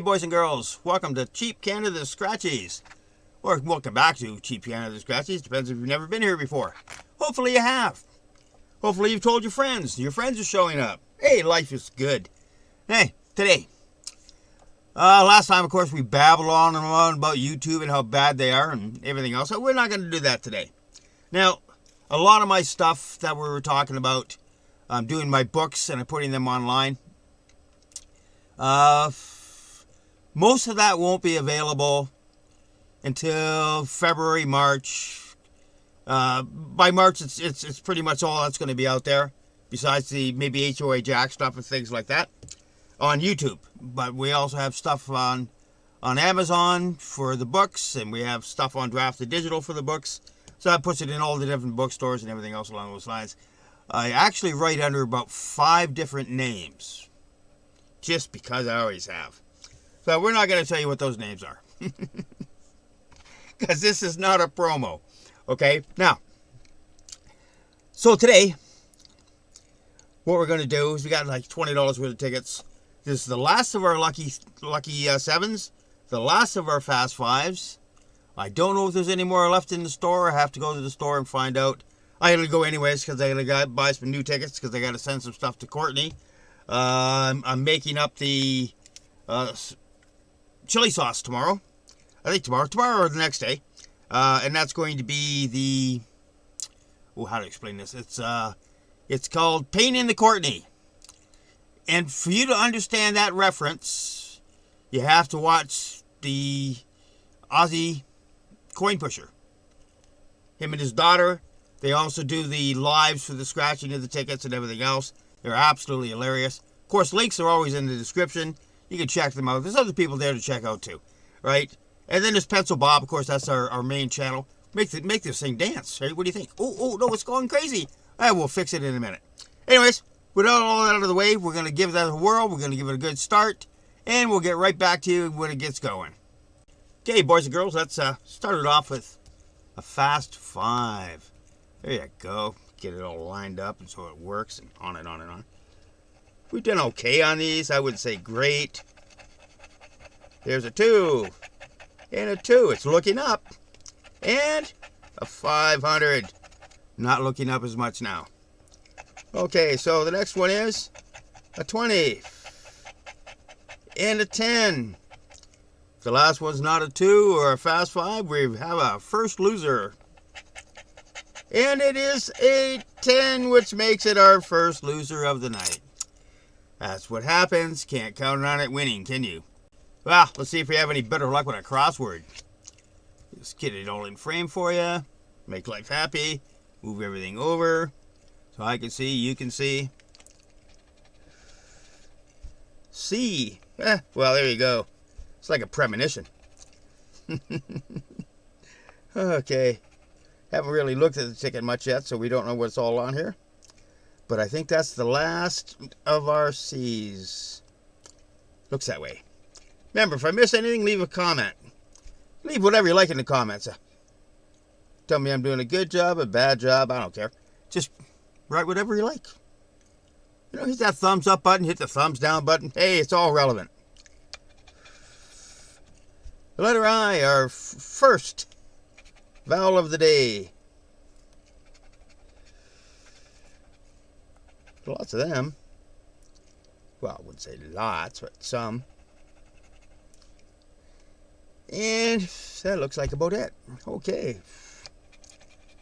boys and girls, welcome to Cheap Canada Scratchies. Or welcome back to Cheap Canada Scratchies. Depends if you've never been here before. Hopefully you have. Hopefully you've told your friends. Your friends are showing up. Hey, life is good. Hey, today. Last time, of course, we babbled on and on about YouTube and how bad they are and everything else. So we're not going to do that today. Now, a lot of my stuff that we were talking about, I'm doing my books and I'm putting them online. Most of that won't be available until February, March. By March, it's pretty much all that's going to be out there, besides the maybe HOA Jack stuff and things like that on YouTube. But we also have stuff on Amazon for the books, and we have stuff on Drafted Digital for the books. So that puts it in all the different bookstores and everything else along those lines. I actually write under about 5 different names, just because I always have. So we're not going to tell you what those names are, because this is not a promo. Okay, now, so today, what we're going to do is we got like $20 worth of tickets. This is the last of our lucky sevens, the last of our fast fives. I don't know if there's any more left in the store. I have to go to the store and find out. I gotta go anyways because I gotta buy some new tickets because I gotta send some stuff to Courtney. I'm making up the chili sauce tomorrow. I think tomorrow or the next day. And that's going to be the, how to explain this? It's called Pain in the Courtney. And for you to understand that reference, you have to watch the Aussie coin pusher. Him and his daughter, they also do the lives for the scratching of the tickets and everything else. They're absolutely hilarious. Of course, links are always in the description. You can check them out. There's other people there to check out too, right? And then there's Pencil Bob, of course, that's our main channel. Make this thing dance, right? What do you think? Oh, no, it's going crazy. We'll fix it in a minute. Anyways, with all that out of the way, we're going to give that a whirl. We're going to give it a good start. And we'll get right back to you when it gets going. Okay, boys and girls, let's start it off with a fast 5. There you go. Get it all lined up and so it works and on and on and on. We've done okay on these. I would say great. There's a 2. And a 2. It's looking up. And a 500. Not looking up as much now. Okay, so the next one is a 20. And a 10. If the last one's not a 2 or a fast 5, we have a first loser. And it is a 10, which makes it our first loser of the night. That's what happens. Can't count on it winning, can you? Well, let's see if we have any better luck with a crossword. Just get it all in frame for you. Make life happy. Move everything over so I can see, you can see. C. Well, there you go. It's like a premonition. Okay. Haven't really looked at the ticket much yet, so we don't know what's all on here. But I think that's the last of our C's. Looks that way. Remember, if I miss anything, leave a comment. Leave whatever you like in the comments. Tell me I'm doing a good job, a bad job, I don't care. Just write whatever you like. You know, hit that thumbs up button, hit the thumbs down button. Hey, it's all relevant. The letter I, our first vowel of the day. Lots of them. Well, I wouldn't say lots, but some. And that looks like about it. Okay.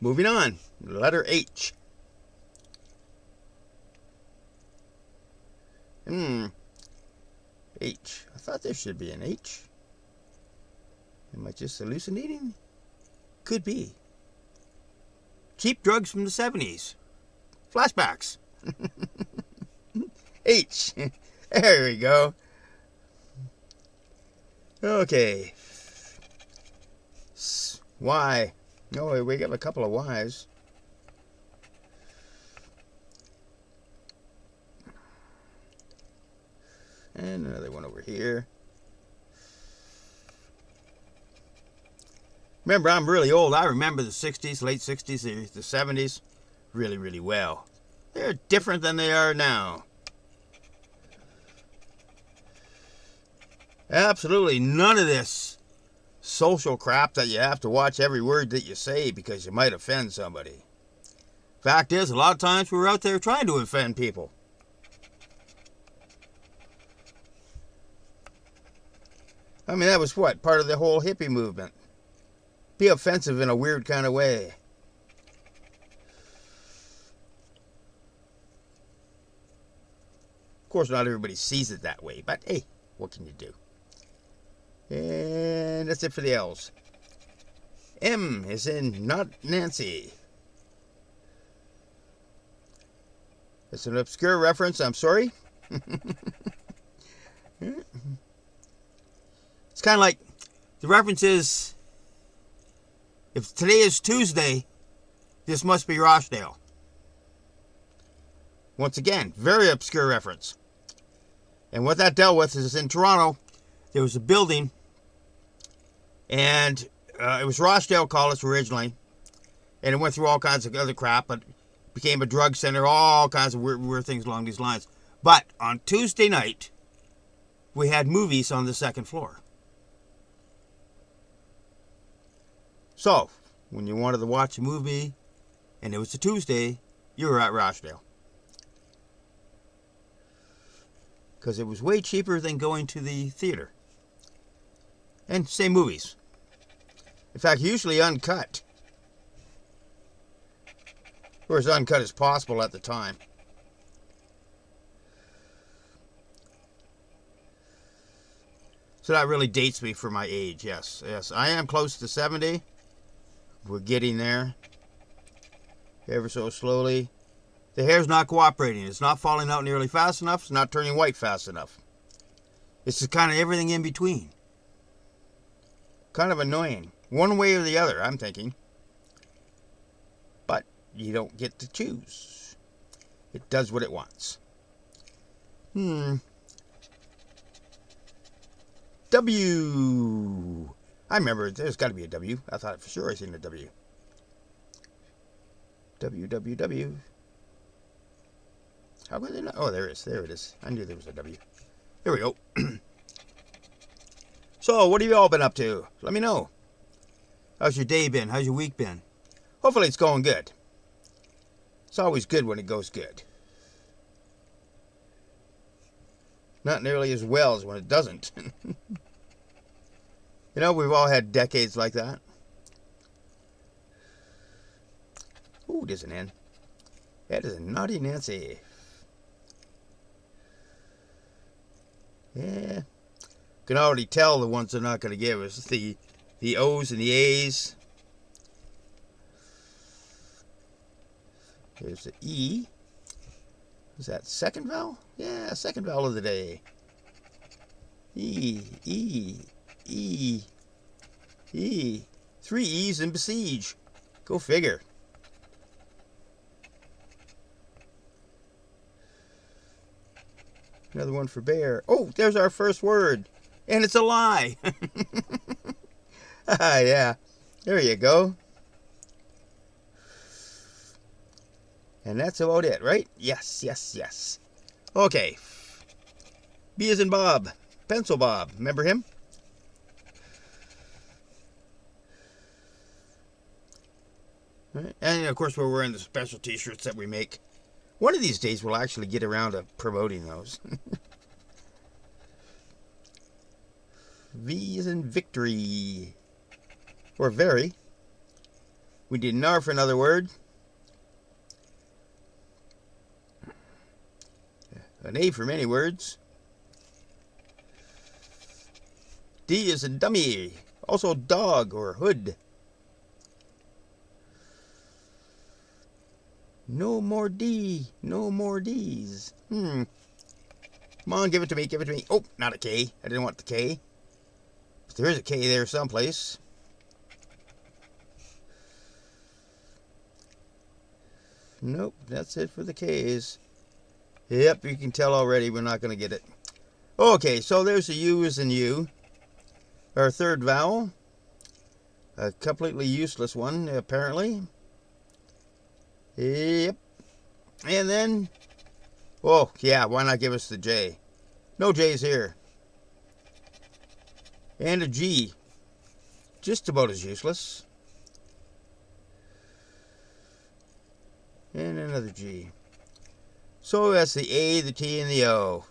Moving on. Letter H. H. I thought there should be an H. Am I just hallucinating? Could be. Cheap drugs from the 70s. Flashbacks. H. There we go. Okay. Y. Oh, we got a couple of Y's. And another one over here. Remember, I'm really old. I remember the 60s, late 60s, the 70s really, really well. They're different than they are now. Absolutely none of this social crap that you have to watch every word that you say because you might offend somebody. Fact is, a lot of times we're out there trying to offend people. I mean, that was what? Part of the whole hippie movement. Be offensive in a weird kind of way. Of course, not everybody sees it that way, but hey, what can you do? And that's it for the L's. M is in not Nancy. It's an obscure reference, I'm sorry. It's kind of like the reference is, if today is Tuesday, this must be Rochdale. Once again, very obscure reference. And what that dealt with is in Toronto, there was a building, and it was Rochdale College originally, and it went through all kinds of other crap, but became a drug center, all kinds of weird things along these lines. But on Tuesday night, we had movies on the second floor. So, when you wanted to watch a movie, and it was a Tuesday, you were at Rochdale. Because it was way cheaper than going to the theater. And same movies. In fact, usually uncut. Or as uncut as possible at the time. So that really dates me for my age, yes. Yes, I am close to 70. We're getting there. Ever so slowly. The hair's not cooperating. It's not falling out nearly fast enough. It's not turning white fast enough. It's just kind of everything in between. Kind of annoying. One way or the other, I'm thinking. But you don't get to choose. It does what it wants. W. I remember there's got to be a W. I thought for sure I seen a W. W. How could they not? Oh, there it is. There it is. I knew there was a W. Here we go. So, what have you all been up to? Let me know. How's your day been? How's your week been? Hopefully it's going good. It's always good when it goes good. Not nearly as well as when it doesn't. You know, we've all had decades like that. Ooh, there's an N. That is a naughty Nancy. Yeah. Can already tell the ones they're not going to give us. The O's and the A's. There's the E. Is that second vowel? Yeah, second vowel of the day. E. 3 E's in besiege. Go figure. Another one for bear. Oh, there's our first word. And it's a lie. Yeah. There you go. And that's about it, right? Yes. Okay. B as in Bob. Pencil Bob. Remember him? Right. And, of course, we're wearing the special t-shirts that we make. One of these days, we'll actually get around to promoting those. V is in victory. Or very. We did an R for another word. An A for many words. D is in dummy. Also dog or hood. No more D. No more D's. Come on, give it to me. Oh, not a K. I didn't want the K. But there is a K there someplace. Nope, that's it for the K's. Yep, you can tell already we're not going to get it. Okay, so there's a U as in U. Our third vowel. A completely useless one, apparently. Yep. And then, oh, yeah, why not give us the J? No J's here. And a G. Just about as useless. And another G. So that's the A, the T, and the O.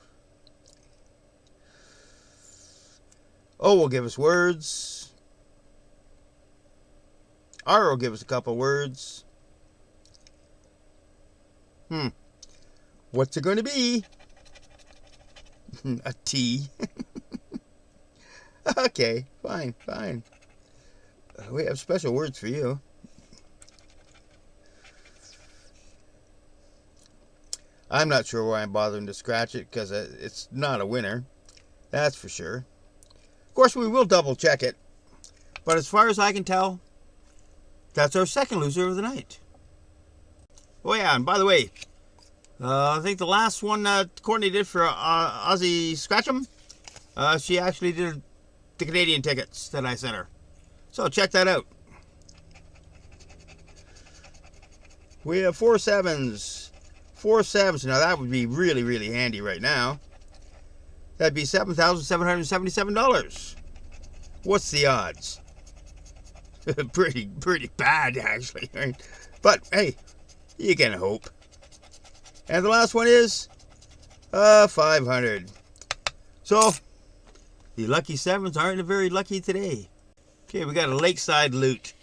O will give us words. R will give us a couple words. What's it going to be? A T. Okay, fine. We have special words for you. I'm not sure why I'm bothering to scratch it, because it's not a winner. That's for sure. Of course, we will double check it. But as far as I can tell, that's our second loser of the night. Oh yeah, and by the way, I think the last one Courtney did for Aussie Scratch'em, she actually did the Canadian tickets that I sent her. So check that out. We have 4 sevens. 4 sevens. Now that would be really, really handy right now. That'd be $7,777. What's the odds? pretty bad, actually. Right? But hey, you can hope. And the last one is 500. So the lucky sevens aren't very lucky today. Okay, we got a lakeside loot.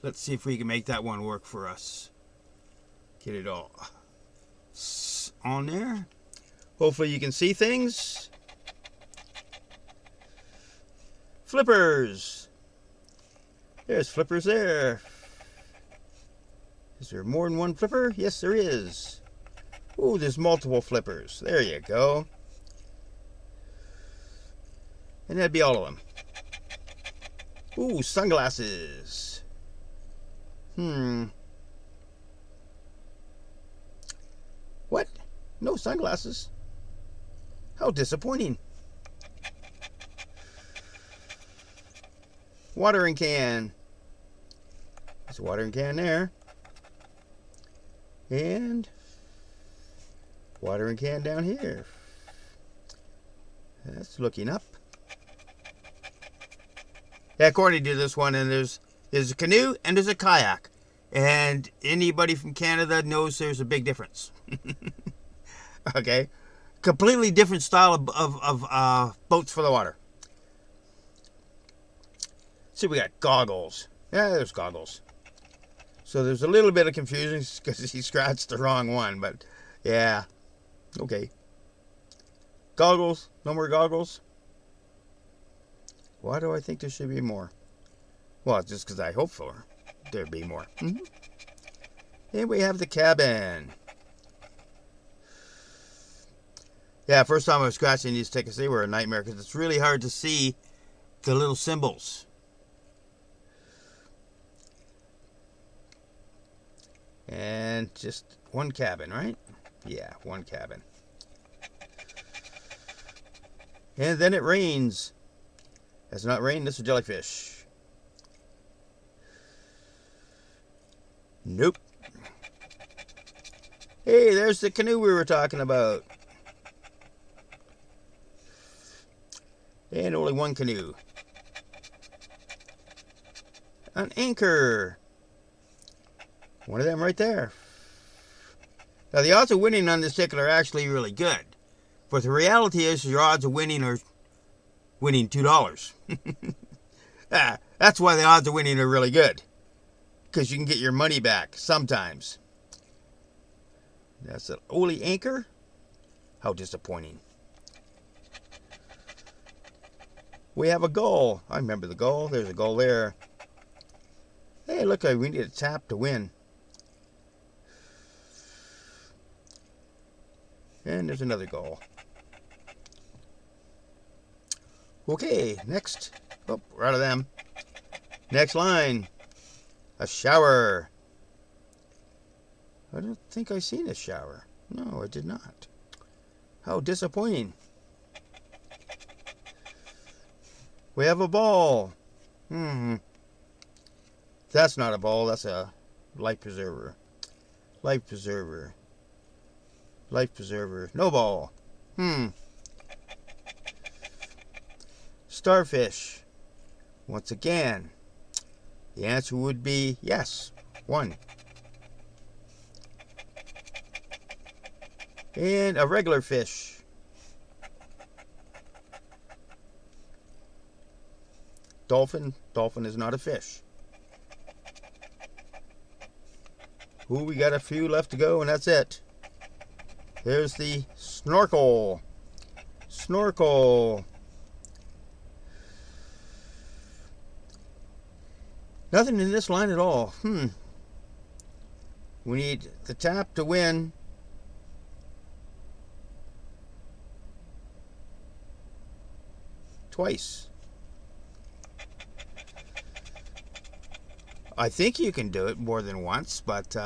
Let's see if we can make that one work for us. Get it all on there. Hopefully you can see things. Flippers. There's flippers there. Is there more than one flipper? Yes, there is. Ooh, there's multiple flippers. There you go. And that'd be all of them. Ooh, sunglasses. What? No sunglasses? How disappointing. Watering can. There's a watering can there. And watering can down here. That's looking up. Yeah, Courtney did this one, and there's a canoe and there's a kayak. And anybody from Canada knows there's a big difference. Okay? Completely different style of boats for the water. See, we got goggles. Yeah, there's goggles. So there's a little bit of confusion because he scratched the wrong one, but yeah. Okay. Goggles. No more goggles. Why do I think there should be more? Well, just because I hope for there'd be more. And we have the cabin. Yeah, first time I was scratching these tickets, they were a nightmare because it's really hard to see the little symbols. And just one cabin, right? Yeah, one cabin. And then it rains. It's not rain, this is a jellyfish. Nope. Hey, there's the canoe we were talking about. And only one canoe. An anchor. One of them right there. Now, the odds of winning on this ticket are actually really good. But the reality is your odds of winning are winning $2. That's why the odds of winning are really good. Because you can get your money back sometimes. That's an only anchor. How disappointing. We have a goal. I remember the goal. There's a goal there. Hey, look, we need a tap to win. And there's another goal. Okay, next. Oh, we're out of them. Next line. A shower. I don't think I've seen a shower. No, I did not. How disappointing. We have a ball. That's not a ball. That's a life preserver. Life preserver. Life preserver. No ball. Starfish. Once again, the answer would be yes, 1. And a regular fish. Dolphin. Dolphin is not a fish. Ooh, we got a few left to go, and that's it. There's the snorkel. Snorkel. Nothing in this line at all. We need the tap to win. Twice. I think you can do it more than once, but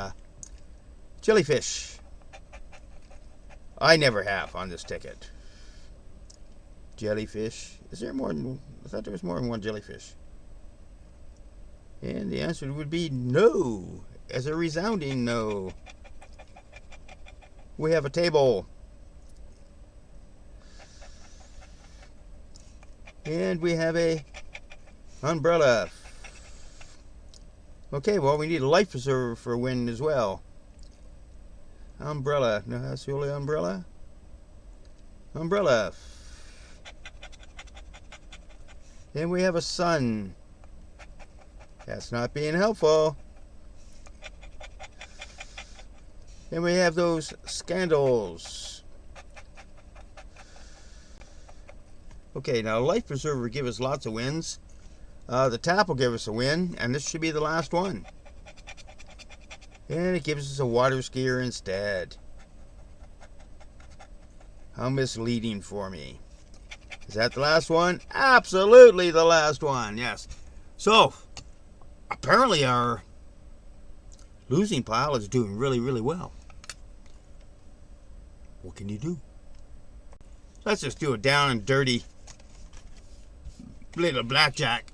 jellyfish. I never have on this ticket. Jellyfish. Is there more than... I thought there was more than one jellyfish. And the answer would be no, as a resounding no. We have a table. And we have a umbrella. Okay, well, we need a life preserver for a win as well. Umbrella. No, that's the only umbrella. Umbrella. Then we have a sun. That's not being helpful. Then we have those scandals. Okay, now life preserver will give us lots of wins. The tap will give us a win, and this should be the last one. And it gives us a water skier instead. How misleading for me. Is that the last one? Absolutely the last one, yes. So, apparently our losing pile is doing really, really well. What can you do? Let's just do a down and dirty little blackjack.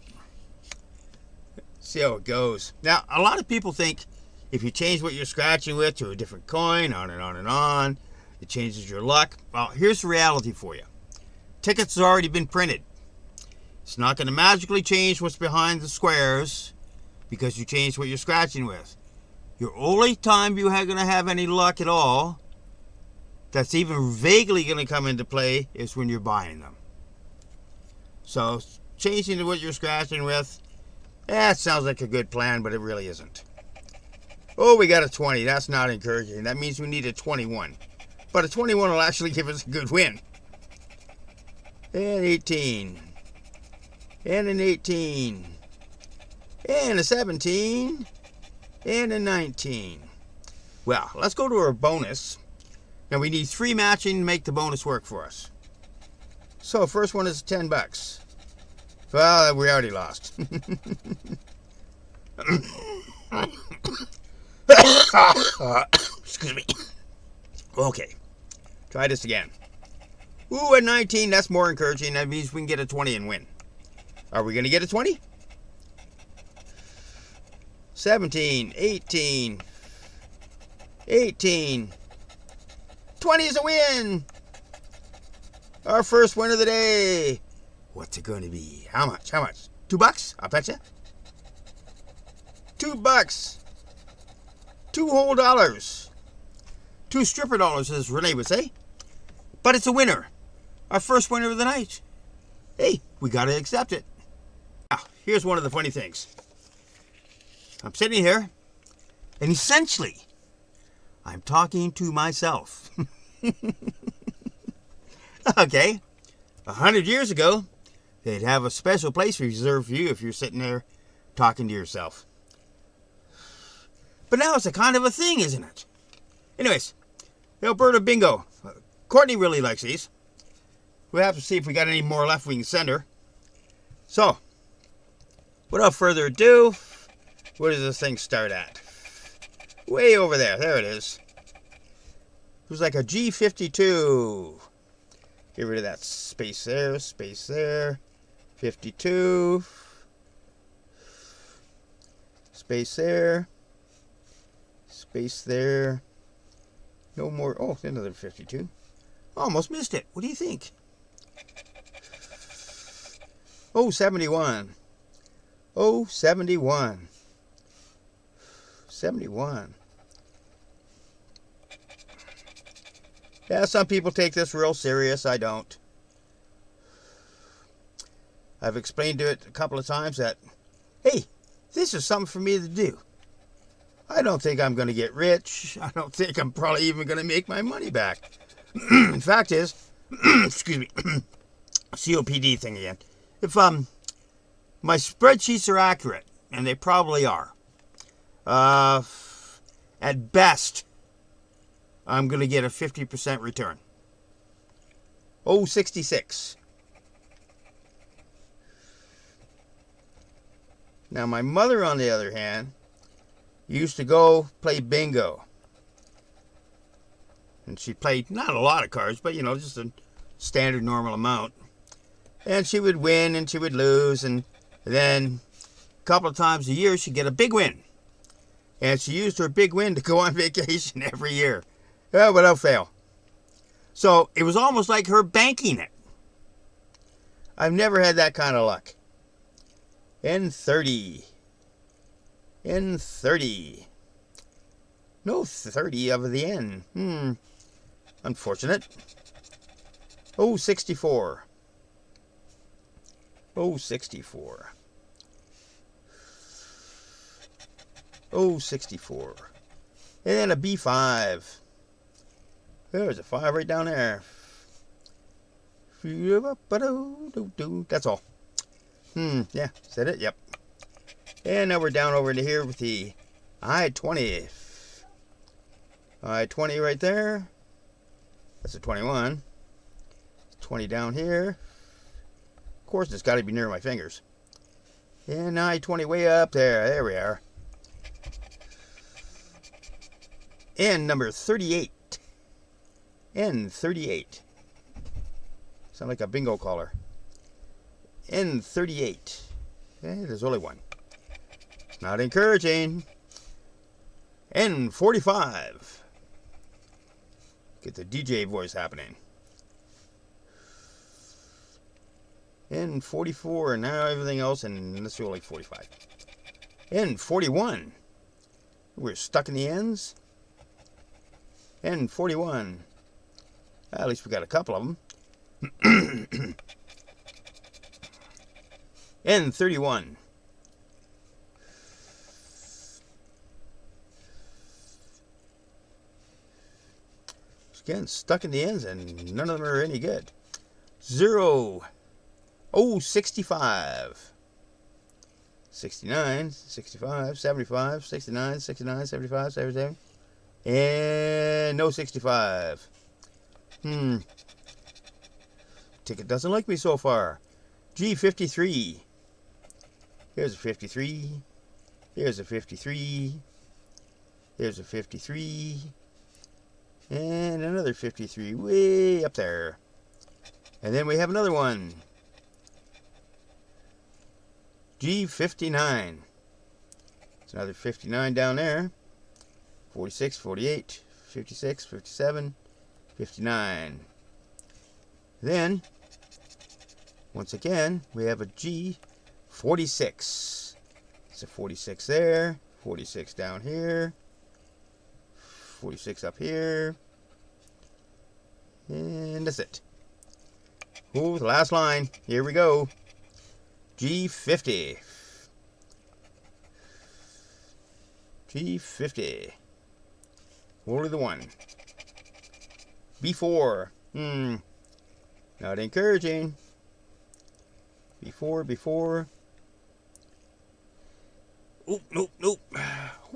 See how it goes. Now, a lot of people think if you change what you're scratching with to a different coin, on and on and on, it changes your luck. Well, here's the reality for you. Tickets have already been printed. It's not going to magically change what's behind the squares because you changed what you're scratching with. Your only time you're going to have any luck at all that's even vaguely going to come into play is when you're buying them. So, changing to what you're scratching with, it sounds like a good plan, but it really isn't. Oh, we got a 20. That's not encouraging. That means we need a 21. But a 21 will actually give us a good win. And 18. And an 18. And a 17. And a 19. Well, let's go to our bonus. Now we need 3 matching to make the bonus work for us. So first one is 10 bucks. Well, we already lost. Excuse me. Okay. Try this again. Ooh, at 19, that's more encouraging. That means we can get a 20 and win. Are we going to get a 20? 17, 18, 18. 20 is a win. Our first win of the day. What's it going to be? How much? How much? 2 bucks? I'll bet you. 2 bucks. 2 whole dollars. 2 stripper dollars, as Renee would say. But it's a winner. Our first winner of the night. Hey, we got to accept it. Now, here's one of the funny things. I'm sitting here, and essentially, I'm talking to myself. Okay. 100 years ago, they'd have a special place reserved for you if you're sitting there talking to yourself. But now it's a kind of a thing, isn't it? Anyways, the Alberta Bingo. Courtney really likes these. We'll have to see if we got any more left we can send her. So, without further ado, where does this thing start at? Way over there. There it is. It was like a G52. Get rid of that space there, 52, space there, space there, no more, oh, another 52. Almost missed it. What do you think? Oh, 71. Oh, 71. 71. Yeah, some people take this real serious. I don't. I've explained to it a couple of times that, hey, this is something for me to do. I don't think I'm going to get rich. I don't think I'm probably even going to make my money back. In fact is, excuse me, COPD thing again. If my spreadsheets are accurate, and they probably are, at best, I'm going to get a 50% return. Oh, 66. Now, my mother, on the other hand, used to go play bingo. And she played not a lot of cards, but, just a standard normal amount. And she would win and she would lose. And then a couple of times a year, she'd get a big win. And she used her big win to go on vacation every year. Without fail. So it was almost like her banking it. I've never had that kind of luck. N30. N30. No 30 of the N. Unfortunate. Oh, 64. Oh, 64. Oh, 64. And then a B5. There's a 5 right down there. That's all. Yeah, said it? Yep. And now we're down over into here with the I-20. I-20 right there. That's a 21. 20 down here. Of course, it's got to be near my fingers. And I-20 way up there. There we are. And number 38. N38. Sound like a bingo caller. N38. There's only one. Not encouraging. N45. Get the DJ voice happening. N44, and now everything else, and let's do like 45. N41. We're stuck in the ends. N41. At least we got a couple of them. N31. Again, stuck in the ends, and none of them are any good. 0. Oh, 65. 69, 65, 75, 69, 69, 75, 77. And no 65. Ticket doesn't like me so far. G53. Here's a 53. Here's a 53. Here's a 53. And another 53 way up there. And then we have another one. G59. It's another 59 down there. 46, 48, 56, 57, 59. Then, once again, we have a G46. It's a 46 there, 46 down here, 46 up here, and that's it. Oh, the last line. Here we go. G50. G50. Only the one. B4. Not encouraging. B4. Oh, nope.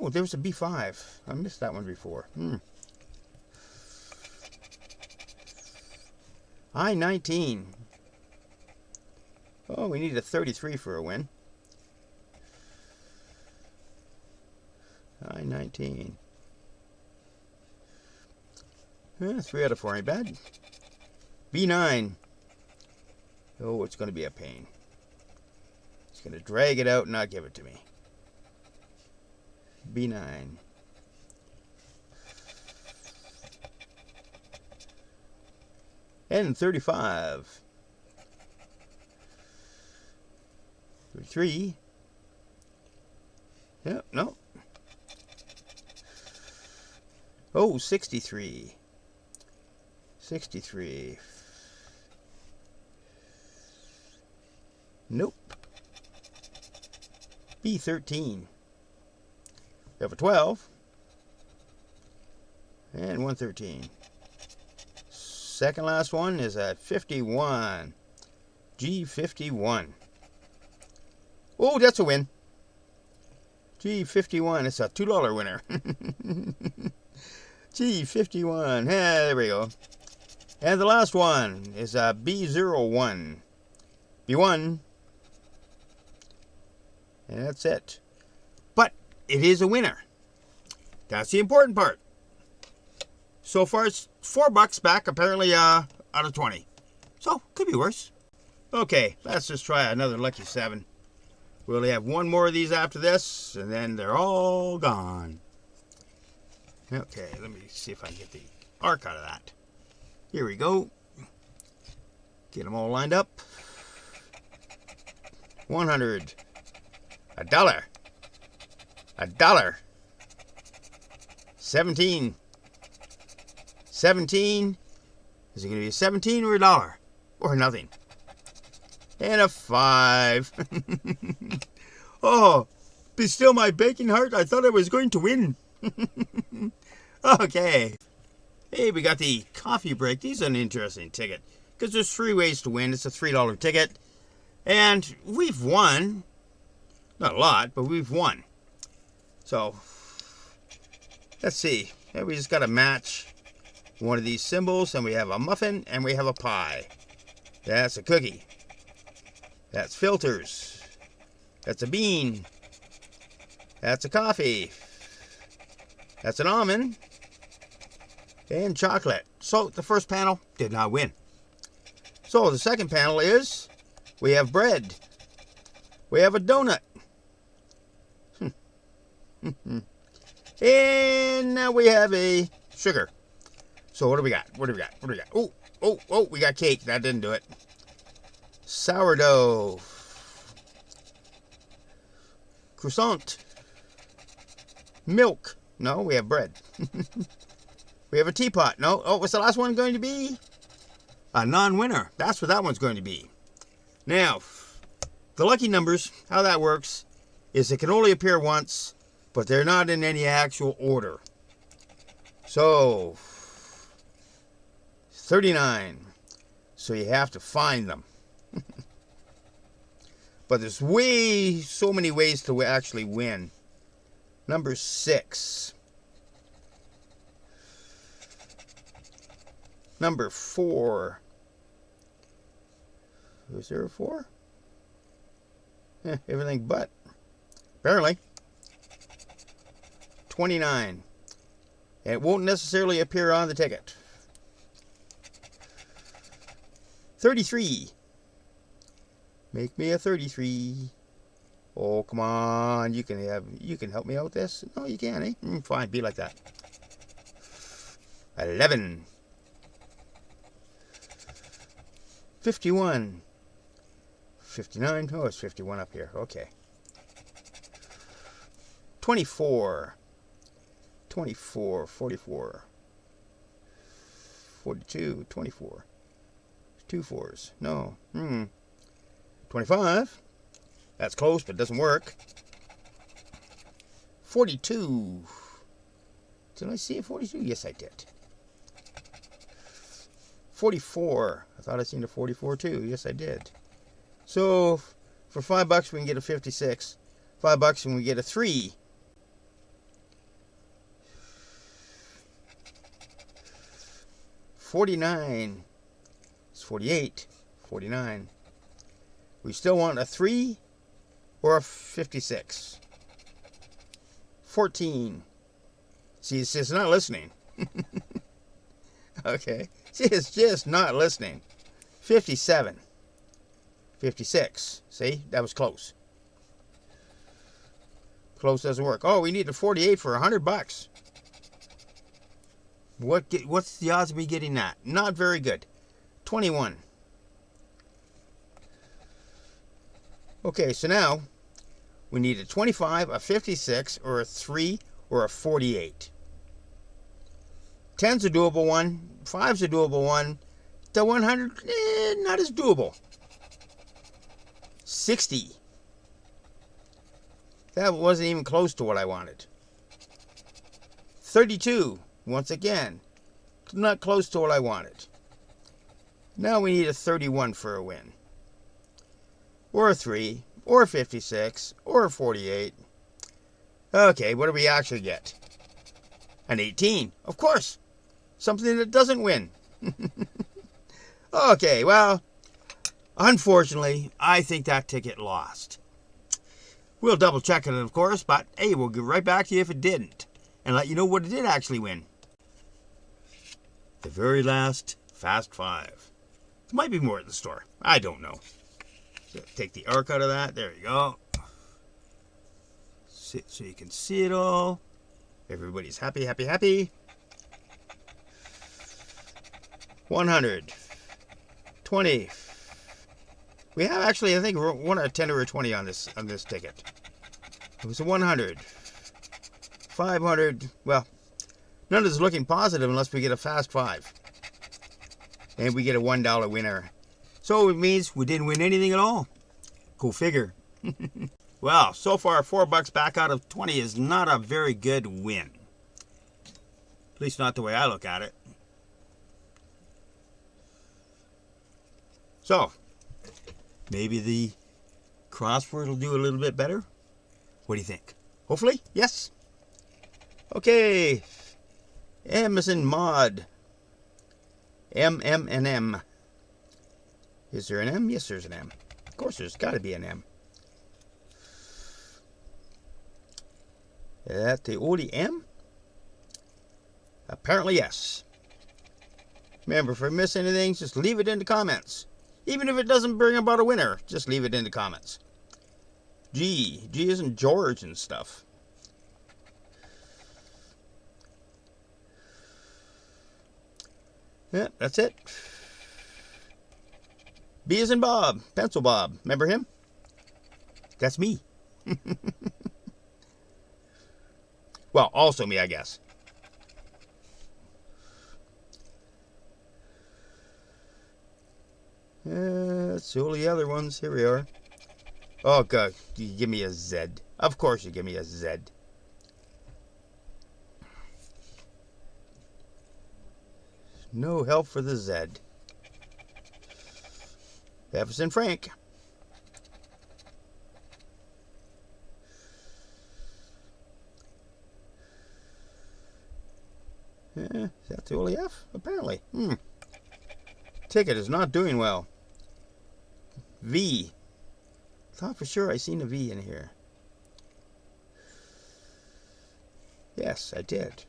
Oh, there was a B5. I missed that one before. I-19. Oh, we need a 33 for a win. I-19. 3 out of 4 ain't bad. B9. Oh, it's going to be a pain. It's going to drag it out and not give it to me. B9. N35. 63. Yep, no. Oh, 63. 63. Nope. B13. We have a 12. And 113. Second last one is a 51. G51. Oh, that's a win. G51. It's a $2 winner. G51. There we go. And the last one is a B01. B1. And that's it. But it is a winner. That's the important part. So far, it's $4 back, apparently, out of 20. So, could be worse. Okay, let's just try another Lucky 7. We only have one more of these after this, and then they're all gone. Okay, let me see if I can get the arc out of that. Here we go. Get them all lined up. 100. $1. $1. 17. 17. Is it going to be a 17 or a dollar? Or nothing? And a 5. Oh, be still my baking heart. I thought I was going to win. Okay. Hey, we got the coffee break. These are an interesting ticket. Because there's 3 ways to win. It's a $3 ticket. And we've won. Not a lot, but we've won. So, let's see. Yeah, we just got to match one of these symbols. And we have a muffin and we have a pie. That's a cookie. That's filters. That's a bean. That's a coffee. That's an almond. And chocolate. So, the first panel did not win. So, the second panel is, we have bread. We have a donut. And now we have a sugar. So, what do we got? What do we got? What do we got? Oh, we got cake. That didn't do it. Sourdough. Croissant. Milk. No, we have bread. We have a teapot. No. Oh, what's the last one going to be? A non-winner. That's what that one's going to be. Now, the lucky numbers, how that works, is it can only appear once, but they're not in any actual order. So, 39. So you have to find them. But there's so many ways to actually win. Number 6. Number 4. Was there a 4? Everything but. Apparently. 29. And it won't necessarily appear on the ticket. 33. Make me a 33. Oh, come on. You can help me out with this? No, you can't, eh? Fine, be like that. 11. 51. 59. Oh, it's 51 up here. Okay. 24. 24. 44. 42. 24. 2 4s. No. 25. That's close, but it doesn't work. 42. Did I see a 42? Yes, I did. 44. I thought I seen a 44 too. Yes, I did. So, for $5 we can get a 56. $5 and we get a 3. 49. It's 48. 49. We still want a 3 or a 56. 14. See, it's just not listening. Okay. See, it's just not listening. 57. 56. See, that was close. Close doesn't work. Oh, we need a 48 for $100. What's the odds of me getting that? Not very good. 21. Okay, so now we need a 25, a 56, or a 3, or a 48. 10's a doable one. 5's a doable one. The 100, not as doable. 60. That wasn't even close to what I wanted. 32, once again, not close to what I wanted. Now we need a 31 for a win. Or a 3, or a 56, or a 48. Okay, what do we actually get? An 18, of course. Something that doesn't win. Okay, well, unfortunately, I think that ticket lost. We'll double check it, of course, but hey, we'll get right back to you if it didn't, and let you know what it did actually win. The very last Fast 5. There might be more at the store. I don't know. So take the arc out of that. There you go. So you can see it all. Everybody's happy, happy, happy. 100. 20. We have actually, I think, won a 10 or a 20 on this ticket. It was a 100. 500. Well, none of this is looking positive unless we get a Fast 5. And we get a $1 winner. So it means we didn't win anything at all. Go figure. Well, so far, $4 back out of 20 is not a very good win. At least not the way I look at it. So, maybe the crossword will do a little bit better? What do you think? Hopefully, yes? Okay. M as in mod. M, and M. Is there an M? Yes, there's an M. Of course, there's got to be an M. Is that the only M? Apparently, yes. Remember, if I miss anything, just leave it in the comments. Even if it doesn't bring about a winner, just leave it in the comments. G. G isn't George and stuff. Yeah, that's it. B as in Bob. Pencil Bob. Remember him? That's me. Well, also me, I guess. That's all the other ones. Here we are. Oh, God. You give me a Z. Of course you give me a Z. No help for the Z. F as in Frank. Is that the only F? Apparently. Ticket is not doing well. V. Thought for sure I seen a V in here. Yes, I did.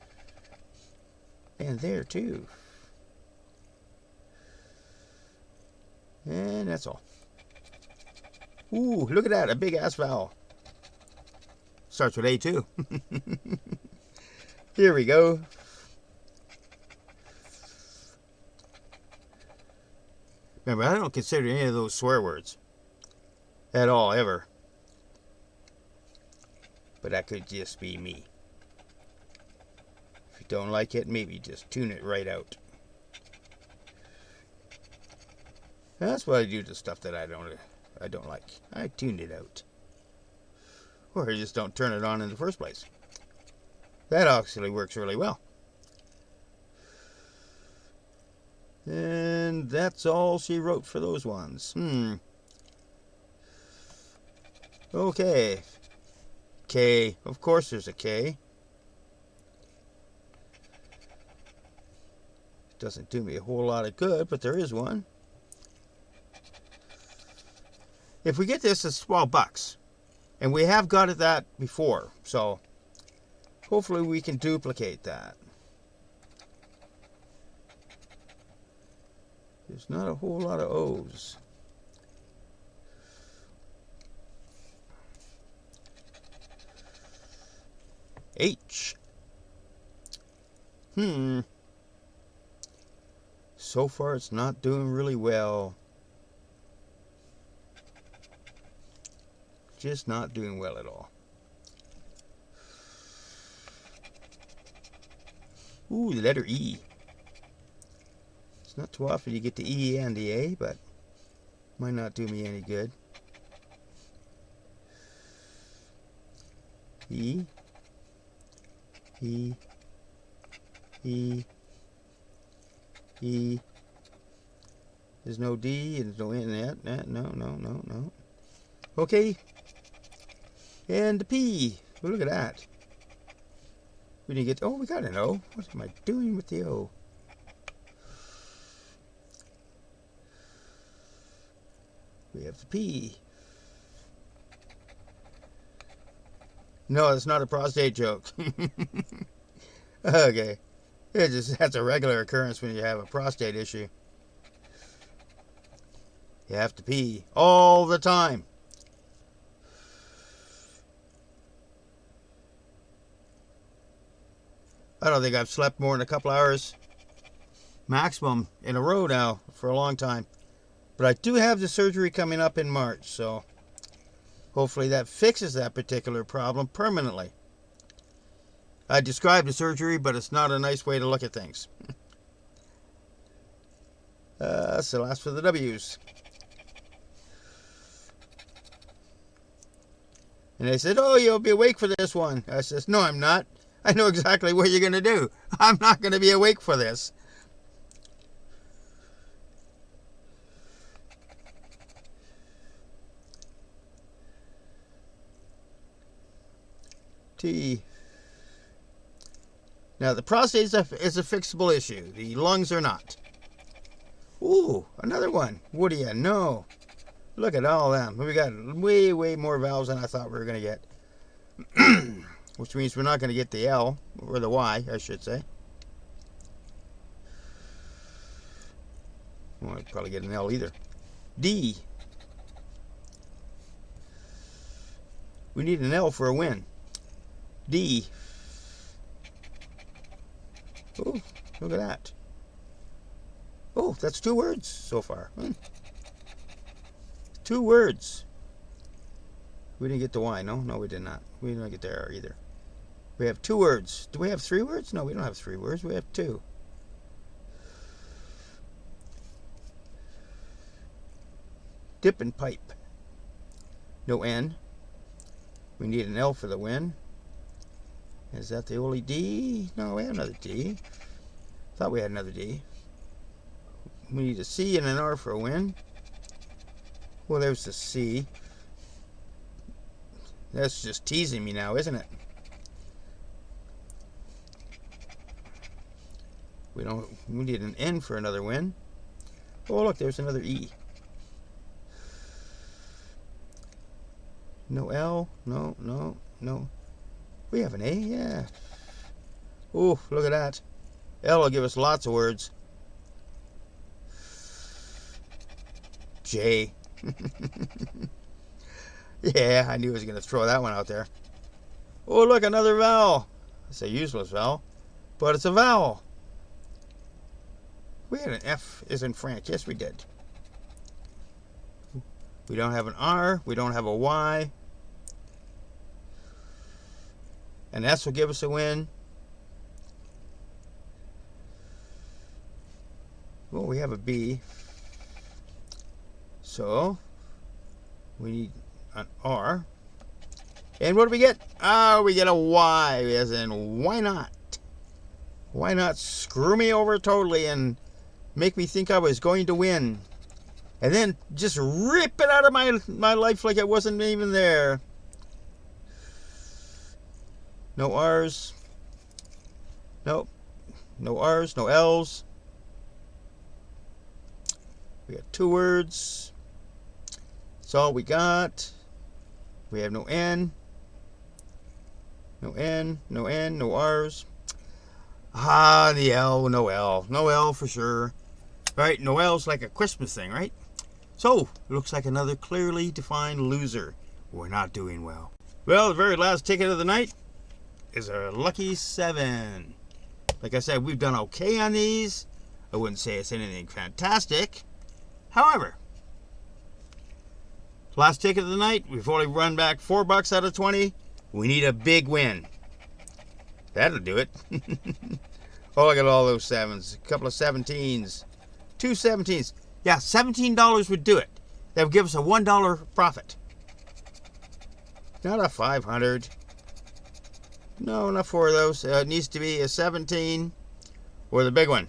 And there too. And that's all. Ooh, look at that. A big ass vowel. Starts with A too. Here we go. Remember, I don't consider any of those swear words. At all, ever. But that could just be me. If you don't like it, maybe just tune it right out. That's what I do to stuff that I don't like. I tune it out. Or I just don't turn it on in the first place. That actually works really well. And that's all she wrote for those ones. Okay. K. Of course there's a K. Doesn't do me a whole lot of good, but there is one. If we get this, it's $12. And we have got it that before. So, hopefully we can duplicate that. There's not a whole lot of O's. H. So far it's not doing really well. Just not doing well at all. Ooh, the letter E. It's not too often you get the E and the A, but might not do me any good. E. E. E. E. There's no D and there's no N in that. No. Okay. And the P. Well, look at that. We didn't get... Oh, we got an O. What am I doing with the O? We have the P. No, it's not a prostate joke. Okay. That's a regular occurrence when you have a prostate issue. You have to pee all the time. I don't think I've slept more than a couple hours maximum in a row now for a long time. But I do have the surgery coming up in March, so hopefully that fixes that particular problem permanently. I described the surgery, but it's not a nice way to look at things. So that's for the W's. And they said, oh, you'll be awake for this one. I says, no, I'm not. I know exactly what you're going to do. I'm not going to be awake for this. T. Now, the prostate is a fixable issue. The lungs are not. Ooh, another one. What do you know? Look at all of them. We got way more valves than I thought we were going to get. Which means we're not going to get the L, or the Y, I should say. We won't probably get an L either. D. We need an L for a win. D. Oh, look at that. Oh, that's 2 words so far. 2 words. We didn't get the Y. No, we did not. We didn't get the R either. We have 2 words. Do we have 3 words? No, we don't have 3 words. We have 2. Dip and pipe. No N. We need an L for the win. Is that the only D? No, we have another D. Thought we had another D. We need a C and an R for a win. Well, there's the C. That's just teasing me now, isn't it? We need an N for another win. Oh, look, there's another E. No L. No. We have an A, yeah. Oh, look at that. L will give us lots of words. J. Yeah, I knew I was going to throw that one out there. Oh, look, another vowel. It's a useless vowel, but it's a vowel. We had an F as in French. Yes, we did. We don't have an R. We don't have a Y. And S will give us a win. Well, we have a B. So, we need an R. And what do we get? We get a Y, as in, why not? Why not screw me over totally and make me think I was going to win? And then just rip it out of my life like it wasn't even there. No R's. Nope. No R's, no L's. We got 2 words. That's all we got. We have no N. No N, no R's. The L, no L. No L for sure. Right, no L's like a Christmas thing, right? So, it looks like another clearly defined loser. We're not doing well. Well, the very last ticket of the night is a lucky 7. Like I said, we've done okay on these. I wouldn't say it's anything fantastic. However, Last ticket of the night. We've only run back $4 out of 20. We need a big win. That'll do it. Oh, look at all those sevens. A couple of 17s. Two 17s. Yeah, $17 would do it. That would give us a $1 profit. Not a 500. No, not four of those. It needs to be a 17 or the big one.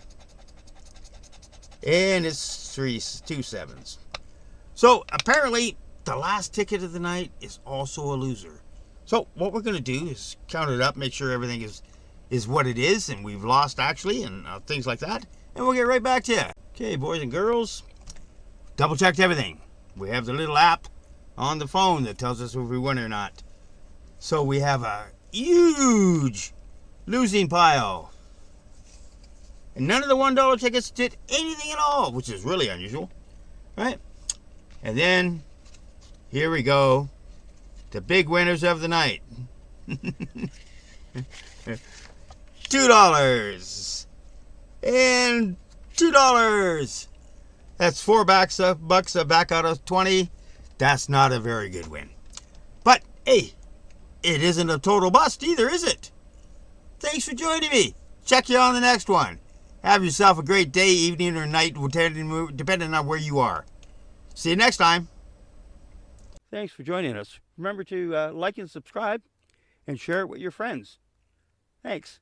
And it's two sevens. So apparently the last ticket of the night is also a loser. So what we're going to do is count it up, make sure everything is what it is, and we've lost actually, and things like that. And we'll get right back to you. Okay, boys and girls, double checked everything. We have the little app on the phone that tells us if we win or not. So we have a huge losing pile. And none of the $1 tickets did anything at all, which is really unusual, right? And then, here we go. The big winners of the night. $2. And $2. That's $4 back out of 20. That's not a very good win. But, hey, it isn't a total bust either, is it? Thanks for joining me. Check you on the next one. Have yourself a great day, evening, or night, depending on where you are. See you next time. Thanks for joining us. Remember to like and subscribe and share it with your friends. Thanks.